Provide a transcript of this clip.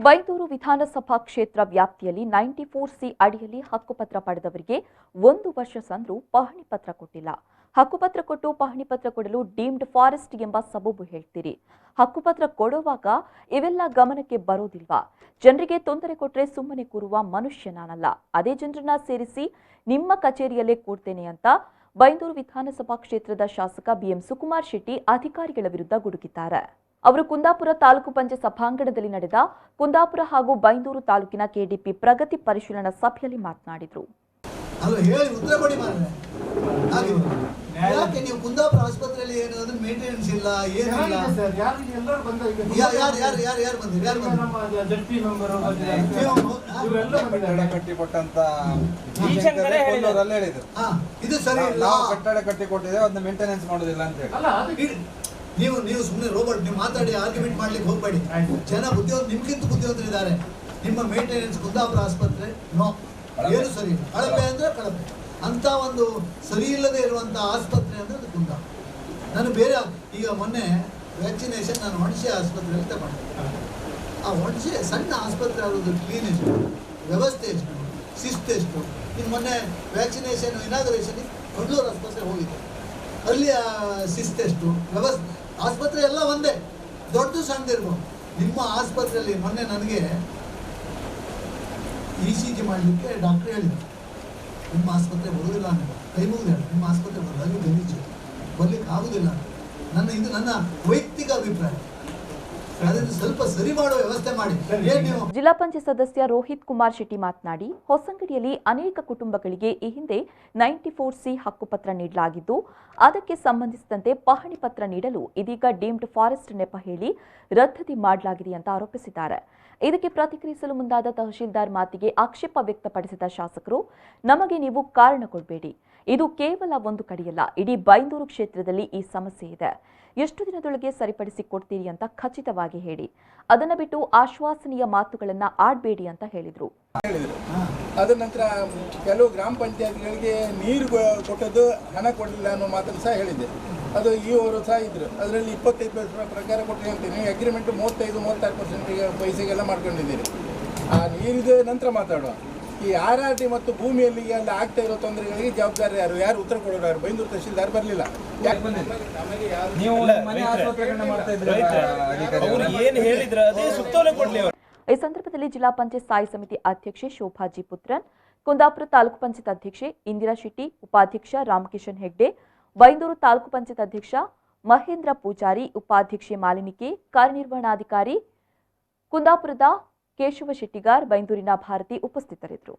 ಬೈಂದೂರು ವಿಧಾನಸಭಾ ಕ್ಷೇತ್ರ ವ್ಯಾಪ್ತಿಯಲ್ಲಿ 94ಸಿ ಅಡಿಯಲ್ಲಿ ಹಕ್ಕುಪತ್ರ ಪಡೆದವರಿಗೆ 1 ವರ್ಷ ಸಂದ್ರೂ ಪಹಣಿ ಪತ್ರ ಕೊಟ್ಟಿಲ್ಲ. ಹಕ್ಕುಪತ್ರ ಕೊಟ್ಟು ಪಹಣಿ ಪತ್ರ ಕೊಡಲು ಡೀಮ್ಡ್ ಫಾರೆಸ್ಟ್ ಎಂಬ ಸಬೂಬು ಹೇಳ್ತೀರಿ. ಹಕ್ಕುಪತ್ರ ಕೊಡುವಾಗ ಇವೆಲ್ಲ ಗಮನಕ್ಕೆ ಬರೋದಿಲ್ವಾ? ಜನರಿಗೆ ತೊಂದರೆ ಕೊಟ್ರೆ ಸುಮ್ಮನೆ ಕೂರುವ ಮನುಷ್ಯ ನಾನಲ್ಲ. ಅದೇ ಜನರನ್ನ ಸೇರಿಸಿ ನಿಮ್ಮ ಕಚೇರಿಯಲ್ಲೇ ಕೂಡ್ತೇನೆ ಅಂತ ಬೈಂದೂರು ವಿಧಾನಸಭಾ ಕ್ಷೇತ್ರದ ಶಾಸಕ ಬಿಎಂ ಸುಕುಮಾರ್ ಶೆಟ್ಟಿ ಅಧಿಕಾರಿಗಳ ವಿರುದ್ಧ ಗುಡುಗಿದ್ದಾರೆ. ಅವರು ಕುಂದಾಪುರ ತಾಲೂಕು ಪಂಚಾಯತ್ ಸಭಾಂಗಣದಲ್ಲಿ ನಡೆದ ಕುಂದಾಪುರ ಹಾಗೂ ಬೈಂದೂರು ತಾಲೂಕಿನ ಕೆಡಿಪಿ ಪ್ರಗತಿ ಪರಿಶೀಲನಾ ಸಭೆಯಲ್ಲಿ ಮಾತನಾಡಿದರು. ಯಾಕೆ ನೀವು ಕುಂದಾಪುರ ಆಸ್ಪತ್ರೆಯಲ್ಲಿ ಏನು ಅದು ಮೇಂಟೆನೆನ್ಸ್ ಇಲ್ಲ, ಏನಿಲ್ಲ ಸರ್? ಯಾರು ಬಂದಿದ್ದಾರೆ? ಇದು ಸರಿ ಇಲ್ಲ. ಕಟ್ಟಡ ಕಟ್ಟಿ ಕೊಟ್ಟಿದ್ದೇವೆ, ಅದನ್ನ ಮೇಂಟೆನೆನ್ಸ್ ಮಾಡೋದಿಲ್ಲ ಅಂತ ಹೇಳಿ ನೀವು ಸುಮ್ಮನೆ ರೋಬೋಟ್ ನೀವು ಮಾತಾಡಿ ಆರ್ಗ್ಯುಮೆಂಟ್ ಮಾಡ್ಲಿಕ್ಕೆ ಹೋಗ್ಬೇಡಿ. ಜನ ನಿಮ್ಗಿಂತ ಬುದ್ಧಿವಂತರಿದ್ದಾರೆ. ನಿಮ್ಮ ಮೇಂಟೆನೆನ್ಸ್ ಕುಂದಾಪುರ ಆಸ್ಪತ್ರೆ ನೋ, ಏನು ಸರಿ ಇಲ್ಲ. ಕಳಪೆ ಅಂದ್ರೆ ಕಳಪೆ ಅಂತ ಒಂದು ಸರಿ ಇಲ್ಲದೆ ಇರುವಂತ ಆಸ್ಪತ್ರೆ ಅಂದ್ರೆ ಅದು ಕುಂದಾಪುರ. ನಾನು ಬೇರೆ ಈಗ ಮೊನ್ನೆ ವ್ಯಾಕ್ಸಿನೇಷನ್ ನಾನು ಒಣಸೆ ಆಸ್ಪತ್ರೆಯಲ್ಲಿ ತಗೊಂಡೆ. ಆ ಒಣಸೆ ಸಣ್ಣ ಆಸ್ಪತ್ರೆ ಆಗೋದು ಕ್ಲೀನ್ ಎಷ್ಟು, ವ್ಯವಸ್ಥೆ ಎಷ್ಟು, ಶಿಸ್ತು ಎಷ್ಟು. ಇನ್ನು ಮೊನ್ನೆ ವ್ಯಾಕ್ಸಿನೇಷನ್ ಇನಾಗ್ರೇಷನ್ ಕೊಡ್ಲೂರು ಆಸ್ಪತ್ರೆ ಹೋಗಿದೆ, ಅಲ್ಲಿ ಶಿಸ್ತೆಷ್ಟು, ವ್ಯವಸ್ಥೆ, ಆಸ್ಪತ್ರೆ ಎಲ್ಲ ಒಂದೇ, ದೊಡ್ಡ ಸಣ್ಣದಿರ್ಬೋದು. ನಿಮ್ಮ ಆಸ್ಪತ್ರೆಯಲ್ಲಿ ಮೊನ್ನೆ ನನಗೆ ECG ಮಾಡಲಿಕ್ಕೆ ಡಾಕ್ಟರ್ ಹೇಳಿದ್ರು, ನಿಮ್ಮ ಆಸ್ಪತ್ರೆ ಬರುವುದಿಲ್ಲ ಅಂತ. ಕೈ ಮುಗಿದ ನಿಮ್ಮ ಆಸ್ಪತ್ರೆ ಬರೋದಾಗಿ ಗಲೀಜು ಬರ್ಲಿಕ್ಕೆ ಆಗುದಿಲ್ಲ ಅಂತ. ಇದು ನನ್ನ ವೈಯಕ್ತಿಕ ಅಭಿಪ್ರಾಯ. ಅದನ್ನು ಸ್ವಲ್ಪ ಸರಿ ಮಾಡುವ ವ್ಯವಸ್ಥೆ ಮಾಡಿ. ಜಿಲ್ಲಾ ಪಂಚಾಯತ್ ಸದಸ್ಯ ರೋಹಿತ್ ಕುಮಾರ್ ಶೆಟ್ಟಿ ಮಾತನಾಡಿ, ಹೊಸಂಗಡಿಯಲ್ಲಿ ಅನೇಕ ಕುಟುಂಬಗಳಿಗೆ ಈ ಹಿಂದೆ 94ಸಿ ಹಕ್ಕುಪತ್ರ ನೀಡಲಾಗಿದ್ದು, ಅದಕ್ಕೆ ಸಂಬಂಧಿಸಿದಂತೆ ಪಹಣಿ ಪತ್ರ ನೀಡಲು ಇದೀಗ ಡೀಮ್ಡ್ ಫಾರೆಸ್ಟ್ ನೆಪ ಹೇಳಿ ರದ್ದತಿ ಮಾಡಲಾಗಿದೆ ಅಂತ ಆರೋಪಿಸಿದ್ದಾರೆ. ಇದಕ್ಕೆ ಪ್ರತಿಕ್ರಿಯಿಸಲು ಮುಂದಾದ ತಹಶೀಲ್ದಾರ್ ಮಾತಿಗೆ ಆಕ್ಷೇಪ ವ್ಯಕ್ತಪಡಿಸಿದ ಶಾಸಕರು, ನಮಗೆ ನೀವು ಕಾರಣ ಕೊಡಬೇಡಿ, ಇದು ಕೇವಲ ಒಂದು ಕಡೆಯಲ್ಲ, ಇಡೀ ಬೈಂದೂರು ಕ್ಷೇತ್ರದಲ್ಲಿ ಈ ಸಮಸ್ಯೆ ಇದೆ. ಎಷ್ಟು ದಿನದೊಳಗೆ ಸರಿಪಡಿಸಿ ಕೊಡ್ತೀರಿ ಅಂತ ಖಚಿತವಾಗಿ ಹೇಳಿ, ಅದನ್ನ ಬಿಟ್ಟು ಆಶ್ವಾಸನೆಯ ಮಾತುಗಳನ್ನ ಆಡಬೇಡಿ ಅಂತ ಹೇಳಿದ್ರು. ಅದರ ನಂತರ ಕೆಲವು ಗ್ರಾಮ ಪಂಚಾಯತ್ಗಳಿಗೆ ನೀರು ಕೊಟ್ಟದ್ದು ಹಣ ಕೊಡಲಿಲ್ಲ ಅನ್ನೋ ಮಾತನ್ನು ಸಹ ಹೇಳಿದೆ. ಅದು ಈವರು ಸಹ ಇದ್ರು. ಅದರಲ್ಲಿ 25% ಪ್ರಕಾರ ಕೊಟ್ಟರೆ ಅಂತ ನೀವು ಅಗ್ರಿಮೆಂಟ್ 35-36% ಪೈಸೆಗೆಲ್ಲ ಮಾಡ್ಕೊಂಡಿದ್ದೀರಿ. ಆ ನೀರಿದ ನಂತರ ಮಾತಾಡುವ. ಈ RRT ಮತ್ತು ಭೂಮಿಯಲ್ಲಿ ಎಲ್ಲ ಆಗ್ತಾ ಇರೋ ತೊಂದರೆಗಳಿಗೆ ಜವಾಬ್ದಾರಿ ಯಾರು ಉತ್ತರ ಕೊಡೋರು ಯಾರು? ಬೈಂದೂರು ತಹಶೀಲ್ದಾರ್ ಬರಲಿಲ್ಲ. ಯಾಕೆ ಬಂದಿಲ್ಲ? ಈ ಸಂದರ್ಭದಲ್ಲಿ ಜಿಲ್ಲಾ ಪಂಚಾಯತ್ ಸ್ಥಾಯಿ ಸಮಿತಿ ಅಧ್ಯಕ್ಷೆ ಶೋಭಾಜಿ ಪುತ್ರನ್, ಕುಂದಾಪುರ ತಾಲೂಕು ಪಂಚಾಯತ್ ಅಧ್ಯಕ್ಷೆ ಇಂದಿರಾ ಶೆಟ್ಟಿ, ಉಪಾಧ್ಯಕ್ಷ ರಾಮಕಿಶನ್ ಹೆಗ್ಡೆ, ಬೈಂದೂರು ತಾಲೂಕು ಪಂಚಾಯತ್ ಅಧ್ಯಕ್ಷ ಮಹೇಂದ್ರ ಪೂಜಾರಿ, ಉಪಾಧ್ಯಕ್ಷೆ ಮಾಲಿನಿಕೆ, ಕಾರ್ಯನಿರ್ವಹಣಾಧಿಕಾರಿ ಕುಂದಾಪುರದ ಕೇಶವ ಶೆಟ್ಟಿಗಾರ್, ಬೈಂದೂರಿನ ಭಾರತಿ ಉಪಸ್ಥಿತರಿದ್ದರು.